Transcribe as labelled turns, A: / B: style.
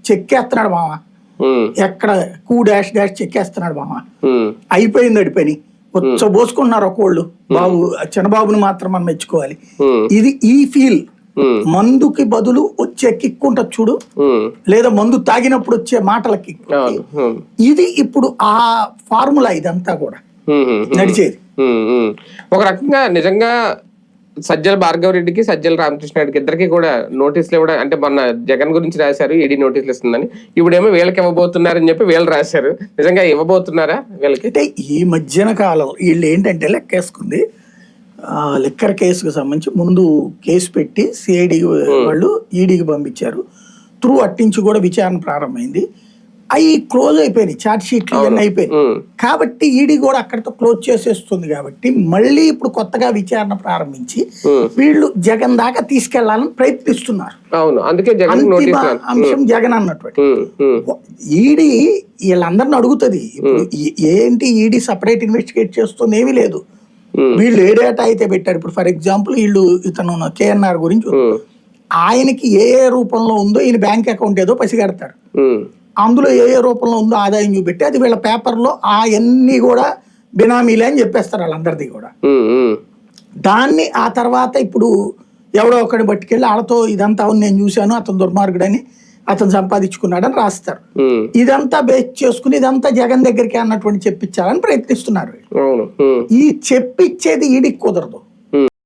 A: చెక్కేస్తున్నాడు మామ, ఎక్కడ డాష్ చెక్కేస్తున్నాడు మామ, అయిపోయింది అడి పని, పోసుకుంటున్నారు ఒకళ్ళు. బాబు చంద్రబాబుని మాత్రం మనం మెచ్చుకోవాలి. ఇది ఈ ఫీల్ మందుకి బదులు వచ్చే కిక్ ఉంటుంది చూడు, లేదా మందు తాగినప్పుడు వచ్చే మాటలకి, ఇది ఇప్పుడు ఆ ఫార్ములా ఇదంతా కూడా నడిచేది.
B: ఒక రకంగా నిజంగా సజ్జల భార్గవ రెడ్డికి సజ్జల రామకృష్ణ రెడ్డికి ఇద్దరికి కూడా నోటీసులు ఇవ్వడం, అంటే మొన్న జగన్ గురించి రాశారు ఈడీ నోటీసులు ఇస్తుందని, ఇప్పుడేమో వీళ్ళకి ఇవ్వబోతున్నారని చెప్పి వీళ్ళు రాశారు. నిజంగా ఇవ్వబోతున్నారా వీళ్ళకి?
A: అంటే ఈ మధ్యన కాలం వీళ్ళు ఏంటంటే లెక్కేసుకుంది, లిక్కర్ కేసుకు సంబంధించి ముందు కేసు పెట్టి సిఐడి వాళ్ళు ఈడీకి పంపించారు. త్రూ అట్టించి కూడా విచారణ ప్రారంభమైంది. అవి క్లోజ్ అయిపోయినాయి, ఛార్జ్ షీట్లు ఇవన్నీ అయిపోయినాయి. కాబట్టి ఈడీ కూడా అక్కడితో క్లోజ్ చేసేస్తుంది. కాబట్టి మళ్ళీ ఇప్పుడు కొత్తగా విచారణ ప్రారంభించి వీళ్ళు జగన్ దాకా తీసుకెళ్లాలని ప్రయత్నిస్తున్నారు. అంశం జగన్ అన్నటువంటి ఈడీ వీళ్ళందరిని అడుగుతుంది. ఇప్పుడు ఏంటి ఈడీ సపరేట్ ఇన్వెస్టిగేట్ చేస్తుంది ఏమీ లేదు. వీళ్ళు ఏ డేటా అయితే పెట్టారు, ఇప్పుడు ఫర్ ఎగ్జాంపుల్ వీళ్ళు ఇతను కేఎన్ఆర్ గురించి ఆయనకి ఏ రూపంలో ఉందో ఈయన బ్యాంక్ అకౌంట్ ఏదో పసిగడతారు, అందులో ఏ రూపంలో ఉందో ఆదాయం చూపెట్టి అది వీళ్ళ పేపర్లో అవన్నీ కూడా బినామీలే అని చెప్పేస్తారు వాళ్ళందరిది కూడా. దాన్ని ఆ తర్వాత ఇప్పుడు ఎవడో ఒకటి పట్టుకెళ్ళి వాళ్ళతో ఇదంతా నేను చూశాను, అతను దుర్మార్గుడని, అతను సంపాదించుకున్నాడని రాస్తారు. ఇదంతా బేస్ చేసుకుని ఇదంతా జగన్ దగ్గరికి అన్నటువంటి చెప్పించాలని ప్రయత్నిస్తున్నారు. ఈ చెప్పించేది ఈడికి కుదరదు.